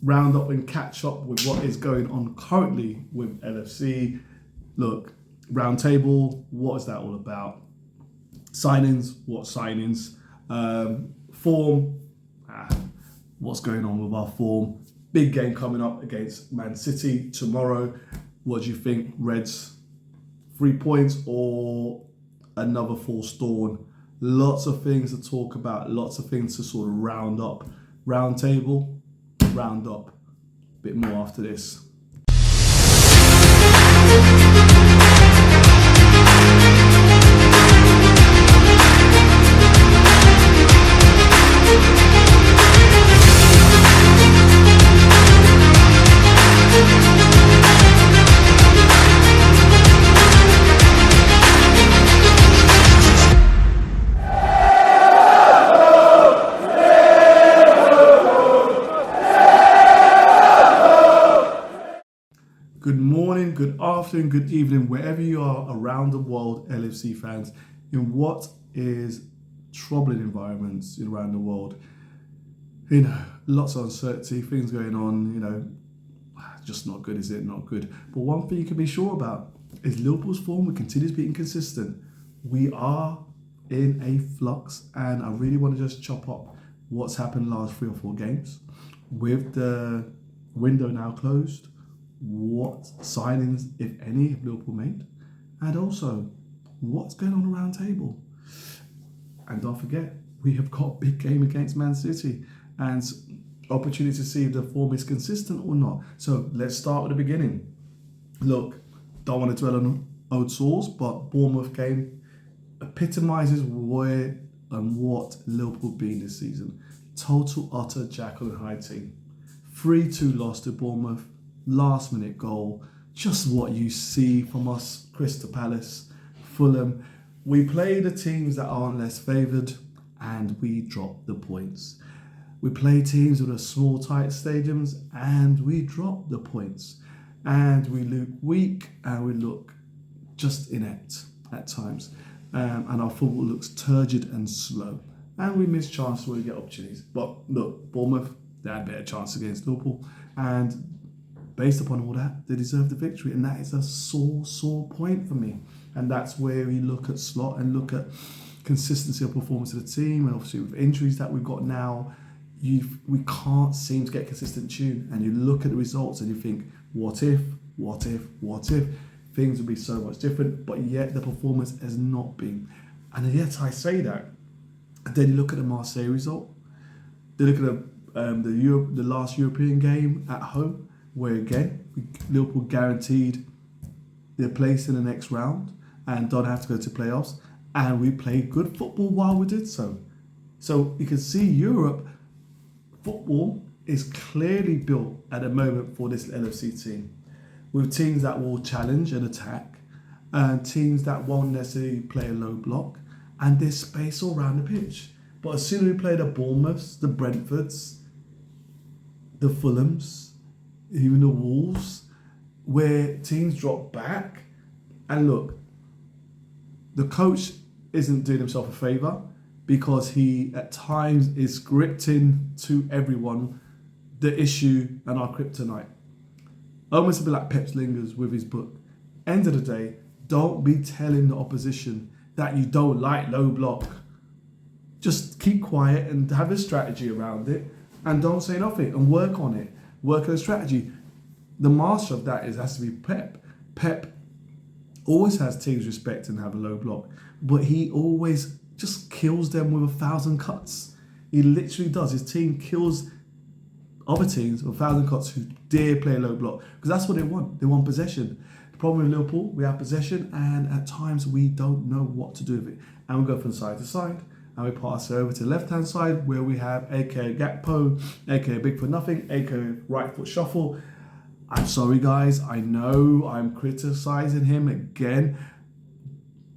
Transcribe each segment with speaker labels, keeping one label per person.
Speaker 1: round up and catch up with what is going on currently with LFC. Look, round table, what is that all about? Signings, what signings? Form, what's going on with our form? Big game coming up against Man City tomorrow. What do you think, Reds? 3 points or another false dawn? Lots of things to talk about, lots of things to sort of round up. Round table, round up. A bit more after this. Good morning, good afternoon, good evening, wherever you are around the world, LFC fans, in what is troubling environments around the world. You know, lots of uncertainty, things going on, just not good, is it? Not good. But one thing you can be sure about is Liverpool's form will continue to be inconsistent. We are in a flux, and I really want to just chop up what's happened last 3 or 4 games. With the window now closed, what signings, if any, have Liverpool made? And also, what's going on around table? And don't forget, we have got a big game against Man City and opportunity to see if the form is consistent or not. So let's start with the beginning. Look, don't want to dwell on old sores, but Bournemouth game epitomises where and what Liverpool been this season. Total, utter Jekyll and Hyde team. 3-2 loss to Bournemouth. Last minute goal, just what you see from us, Crystal Palace, Fulham. We play the teams that aren't less favoured and we drop the points. We play teams with a small, tight stadiums and we drop the points. And we look weak and we look just inept at times. And our football looks turgid and slow. And we miss chances where we get opportunities. But look, Bournemouth, they had a better chance against Liverpool. And based upon all that, they deserve the victory, and that is a sore point for me. And that's where we look at slot and look at consistency of performance of the team, and obviously with injuries that we've got now, we can't seem to get consistent tune. And you look at the results and you think, what if things would be so much different? But yet the performance has not been. And yet I say that, and then you look at the Marseille result. They look at the last European game at home, where again, Liverpool guaranteed their place in the next round and don't have to go to playoffs. And we played good football while we did so. So you can see Europe football is clearly built at the moment for this LFC team, with teams that will challenge and attack and teams that won't necessarily play a low block, and there's space all around the pitch. But as soon as we play the Bournemouths, the Brentfords, the Fulhams, even the Wolves, where teams drop back, and look, the coach isn't doing himself a favour because he at times is scripting to everyone the issue and our kryptonite. Almost a bit like Pep Lingers with his book. End of the day, don't be telling the opposition that you don't like low block. Just keep quiet and have a strategy around it, and don't say nothing and work on it. Work on a strategy. The master of that has to be Pep. Pep always has teams respect and have a low block, but he always just kills them with 1,000 cuts. He literally does. His team kills other teams with 1,000 cuts who dare play a low block, because that's what they want. They want possession. The problem with Liverpool, we have possession, and at times we don't know what to do with it. And we go from side to side, and we pass it over to the left-hand side where we have aka Gakpo, aka Big for Nothing, aka Right Foot Shuffle. I'm sorry guys, I know I'm criticising him again.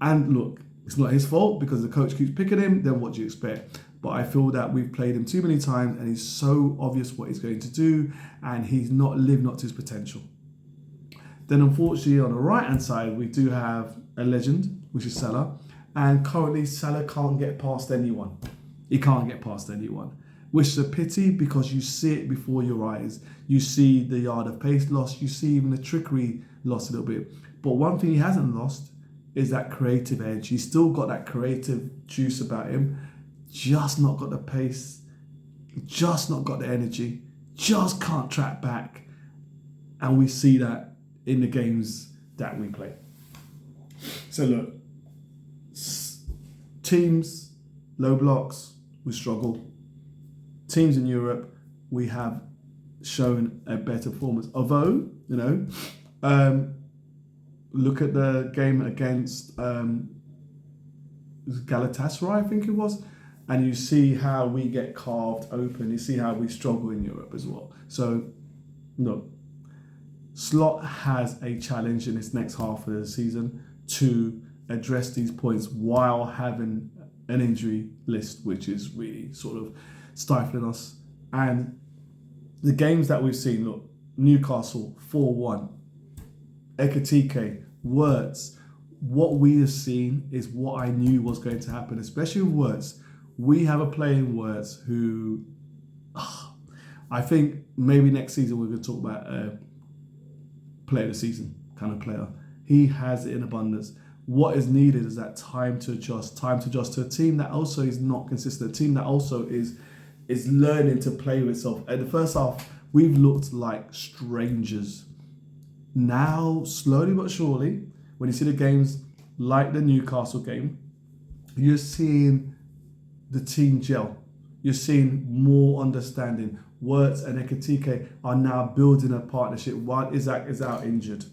Speaker 1: And look, it's not his fault because the coach keeps picking him, then what do you expect? But I feel that we've played him too many times and he's so obvious what he's going to do and he's not lived up to his potential. Then unfortunately on the right-hand side, we do have a legend, which is Salah. And currently Salah can't get past anyone. He can't get past anyone. which is a pity because you see it before your eyes. You see the yard of pace lost, you see even the trickery lost a little bit. But one thing he hasn't lost is that creative edge. He's still got that creative juice about him, just not got the pace, just not got the energy, just can't track back. And we see that in the games that we play. So look, teams, low blocks, we struggle. Teams in Europe, we have shown a better performance. Although, look at the game against Galatasaray, I think it was, and you see how we get carved open. You see how we struggle in Europe as well. So, no. Slot has a challenge in this next half of the season to address these points while having an injury list, which is really sort of stifling us. And the games that we've seen, look, Newcastle 4-1, Ekitike, Wirtz, what we have seen is what I knew was going to happen, especially with Wirtz. We have a player in Wirtz who, I think maybe next season we're going to talk about player of the season kind of player. He has it in abundance. What is needed is that time to adjust to a team that also is not consistent, a team that also is learning to play with itself. At the first half, we've looked like strangers. Now, slowly but surely, when you see the games like the Newcastle game, you're seeing the team gel. You're seeing more understanding. Wirtz and Ekitike are now building a partnership while Isaac is out injured.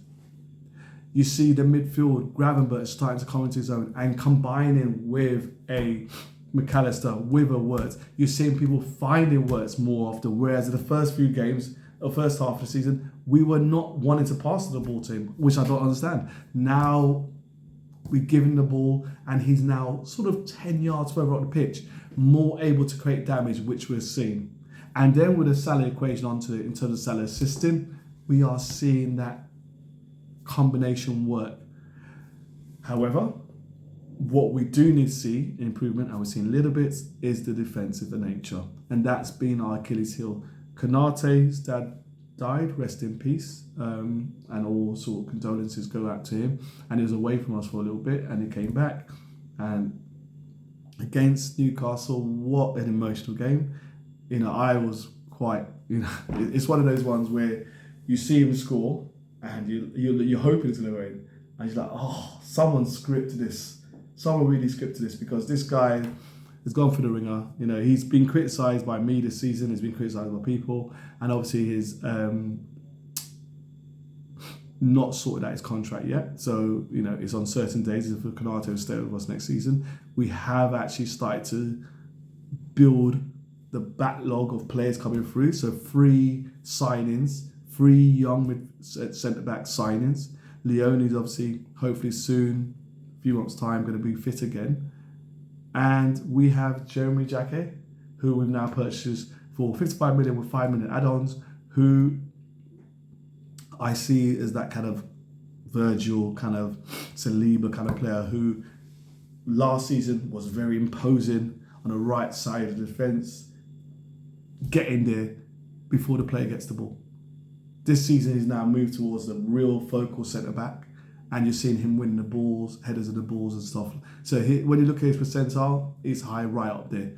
Speaker 1: You see the midfield, Gravenberch starting to come into his own and combining with a McAllister, with a Wirtz. You're seeing people finding Wirtz more often, whereas in the first few games, or first half of the season, we were not wanting to pass the ball to him, which I don't understand. Now we give him the ball and he's now sort of 10 yards further up the pitch, more able to create damage, which we're seeing. And then with the Salah equation onto it, in terms of Salah assisting, we are seeing that combination work. However, what we do need to see improvement, and we're seeing little bits, is the defensive nature. And that's been our Achilles heel. Konate's dad died, rest in peace, and all sort of condolences go out to him. And he was away from us for a little bit, and he came back. And against Newcastle, what an emotional game. I was quite, it's one of those ones where you see him score and you're hoping it's going to win. And you're like, oh, someone scripted this. Someone really scripted this, because this guy has gone for the ringer. He's been criticised by me this season. He's been criticised by people. And obviously he's not sorted out his contract yet. So, it's on certain days if Konate will stay with us next season. We have actually started to build the backlog of players coming through. So 3 signings, 3 young centre-back signings. Leone is obviously, hopefully soon, a few months' time, going to be fit again. And we have Jeremy Jacquet, who we've now purchased for 55 million with 5 million add-ons, who I see as that kind of Virgil, kind of Saliba kind of player who last season was very imposing on the right side of the defence, getting there before the player gets the ball. This season he's now moved towards the real focal centre-back, and you're seeing him winning the balls, headers of the balls and stuff. So when you look at his percentile, it's high right up there.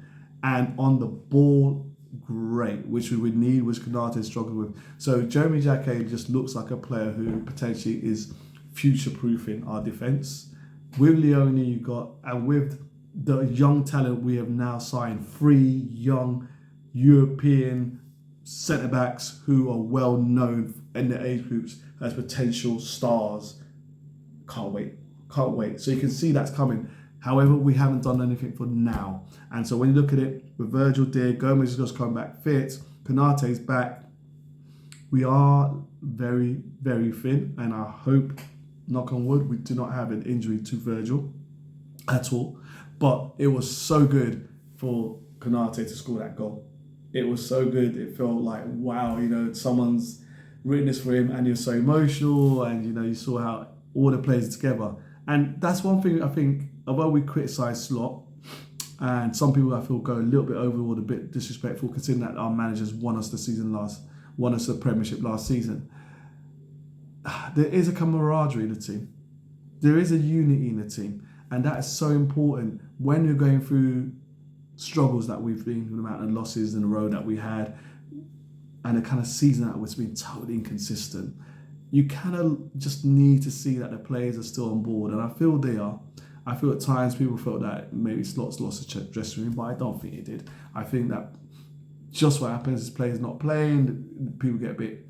Speaker 1: And on the ball, great, which we would need, which Konate struggled with. So Jeremy Jacquet just looks like a player who potentially is future-proofing our defence. With Leone you got, and with the young talent we have now signed, 3 young European centre-backs who are well known in the age groups as potential stars. Can't wait. So you can see that's coming. However, we haven't done anything for now. And so when you look at it, with Virgil dear, Gomez is just come back fit, Konate's back, we are very, very thin. And I hope, knock on wood, we do not have an injury to Virgil at all. But it was so good for Konate to score that goal. It was so good. It felt like, wow, someone's written this for him, and he was so emotional, and you saw how all the players are together. And that's one thing I think, although we criticise Slot, And some people I feel go a little bit overboard, a bit disrespectful, considering that our managers won us the Premiership last season. There is a camaraderie in the team. There is a unity in the team. And that is so important when you're going through struggles that we've been, with the amount of losses in a row that we had, and a kind of season that was being totally inconsistent. You kind of just need to see that the players are still on board, and I feel they are. I feel at times people felt that maybe Slot's lost the dressing room, but I don't think he did. I think that just what happens is players not playing, people get a bit,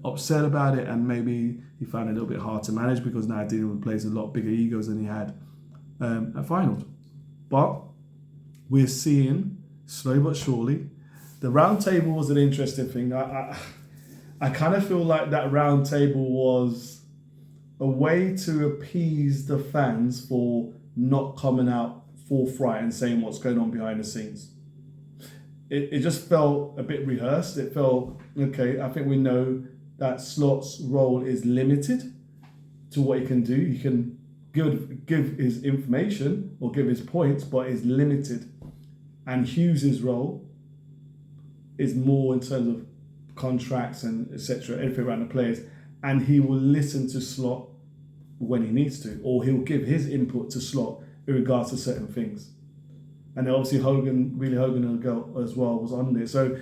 Speaker 1: upset about it, and maybe he found it a little bit hard to manage because now dealing with players with a lot bigger egos than he had at finals. But we're seeing, slowly but surely, the round table was an interesting thing. I kind of feel like that round table was a way to appease the fans for not coming out forthright and saying what's going on behind the scenes. It just felt a bit rehearsed. It felt, okay, I think we know that Slot's role is limited to what he can do. He can give his information or give his points, but is limited. And Hughes' role is more in terms of contracts and etc., everything around the players. And he will listen to Slot when he needs to, or he'll give his input to Slot in regards to certain things. And then obviously Hogan as well was on there. So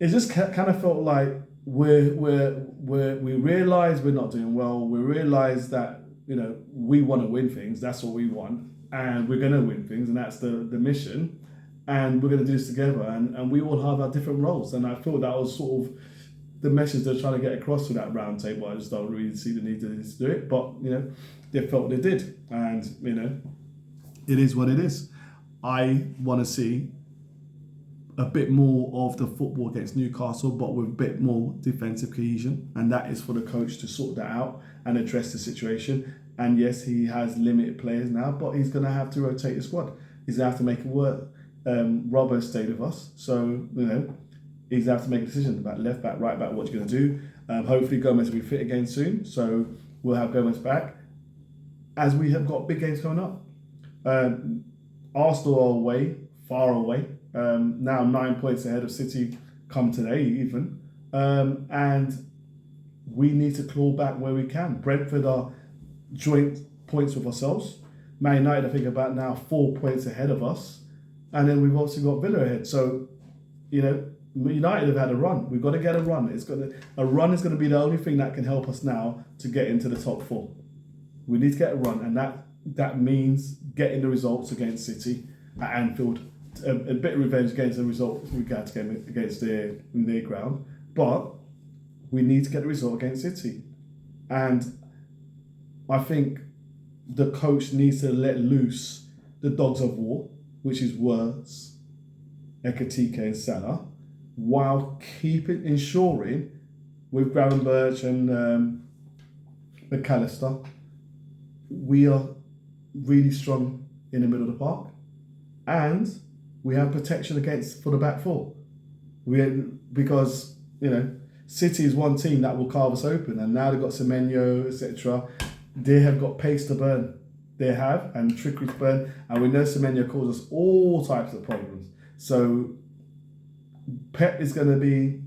Speaker 1: it just kind of felt like we realise we're not doing well. We realise that we want to win things. That's what we want, and we're going to win things, and that's the mission. And we're going to do this together, and we all have our different roles. And I feel that was sort of the message they're trying to get across to that round table. I just don't really see the need to do it, but they felt they did, and it is what it is. I want to see a bit more of the football against Newcastle, but with a bit more defensive cohesion, and that is for the coach to sort that out and address the situation. And yes, he has limited players now, but he's going to have to rotate the squad. He's going to have to make it work. Robbo stayed with us, so he's going to have to make a decision about left back, right back, what you're going to do. Hopefully Gomez will be fit again soon, so we'll have Gomez back as we have got big games coming up. Arsenal are away, far away, now 9 points ahead of City come today even, and we need to claw back where we can. Brentford are joint points with ourselves. Man United, I think, about now 4 points ahead of us. And then we've also got Villa ahead. So, United have had a run. We've got to get a run. A run is going to be the only thing that can help us now to get into the top four. We need to get a run, and that means getting the results against City at Anfield. A bit of revenge against the results we got against their ground. But we need to get the result against City. And I think the coach needs to let loose the dogs of war, which is Wirtz, Ekitike and Salah, while ensuring with Gravenberch and McAllister, we are really strong in the middle of the park, and we have protection for the back four. Because City is one team that will carve us open, and now they've got Semenyo, etc. They have got pace to burn. They have, and trickery to burn, and we know Semenyo causes all types of problems. So Pep is going to be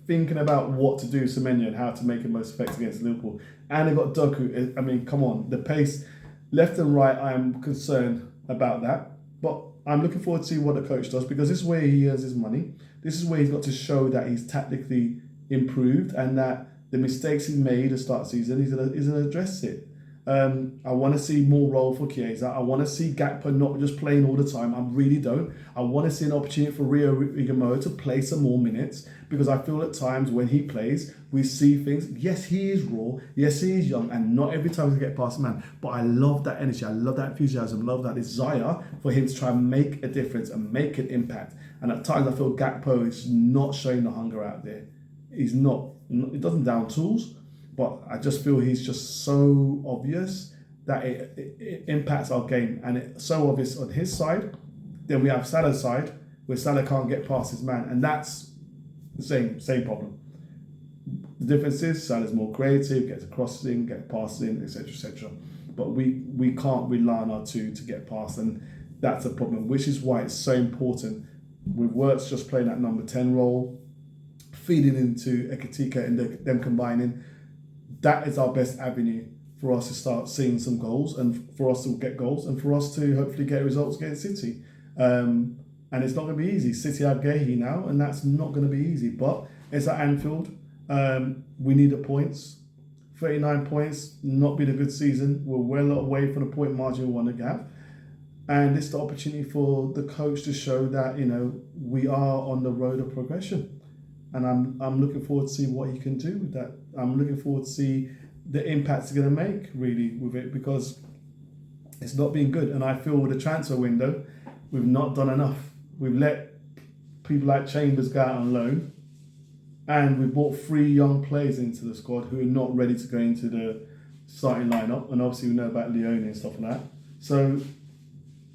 Speaker 1: thinking about what to do with Semenyo and how to make it most effective against Liverpool. And they've got Doku. I mean, come on, the pace, left and right, I'm concerned about that. But I'm looking forward to see what the coach does, because this is where he earns his money. This is where he's got to show that he's tactically improved and that the mistakes he made at the start of the season, he's going to address it. I want to see more role for Chiesa. I want to see Gakpo not just playing all the time. I really don't. I want to see an opportunity for Rio Igamo to play some more minutes, because I feel at times when he plays, we see things. Yes, he is raw. Yes, he is young, and not every time he get past the man. But I love that energy. I love that enthusiasm. I love that desire for him to try and make a difference and make an impact. And at times I feel Gakpo is not showing the hunger out there. He's not. It doesn't down tools. But I just feel he's just so obvious that it impacts our game. And it's so obvious on his side. Then we have Salah's side, where Salah can't get past his man. And that's the same problem. The difference is Salah's more creative, gets a crossing, gets passes in, etc., etc. But we can't rely on our two to get past. And that's a problem, which is why it's so important with Wirtz just playing that number 10 role, feeding into Ekitike and them combining. That is our best avenue for us to start seeing some goals and for us to get goals and for us to hopefully get results against City. And it's not going to be easy. City have Guehi now, and that's not going to be easy. But it's at Anfield. We need the points. 39 points, not been a good season. We're well away from the point margin we want to have. And it's the opportunity for the coach to show that, we are on the road of progression. And I'm looking forward to see what he can do with that. I'm looking forward to see the impact he's going to make, really, with it, because it's not been good. And I feel with the transfer window, we've not done enough. We've let people like Chambers go out on loan, and we brought 3 young players into the squad who are not ready to go into the starting lineup. And obviously we know about Leone and stuff like that. So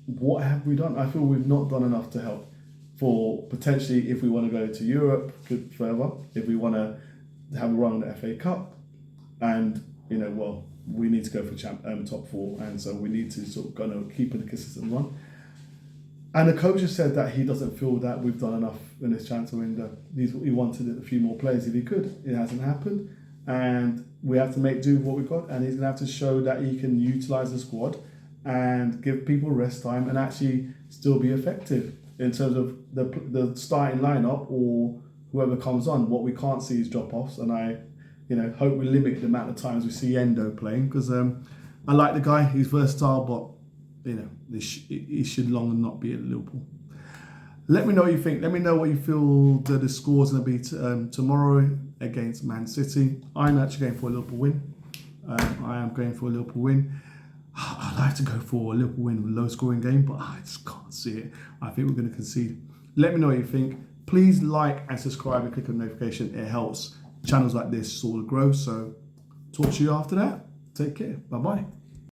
Speaker 1: what have we done? I feel we've not done enough to help for potentially if we want to go to Europe further, if we want to have a run at the FA Cup, and we need to go for top 4, and so we need to sort of kind of keep a consistent run. And the coach has said that he doesn't feel that we've done enough in this transfer window. He wanted a few more players if he could. It hasn't happened, and we have to make do with what we've got. And he's going to have to show that he can utilise the squad and give people rest time and actually still be effective in terms of the starting lineup or whoever comes on. What we can't see is drop-offs, and I hope we limit the amount of times we see Endo playing, because I like the guy. He's versatile, but he should long not be at Liverpool. Let me know what you think. Let me know what you feel the score's going to be tomorrow against Man City. I'm actually going for a Liverpool win. I am going for a Liverpool win. I'd like to go for a Liverpool win with a low-scoring game, but I just can't see it. I think we're going to concede. Let me know what you think. Please like and subscribe and click on the notification. It helps channels like this sort of grow. So talk to you after that. Take care. Bye-bye.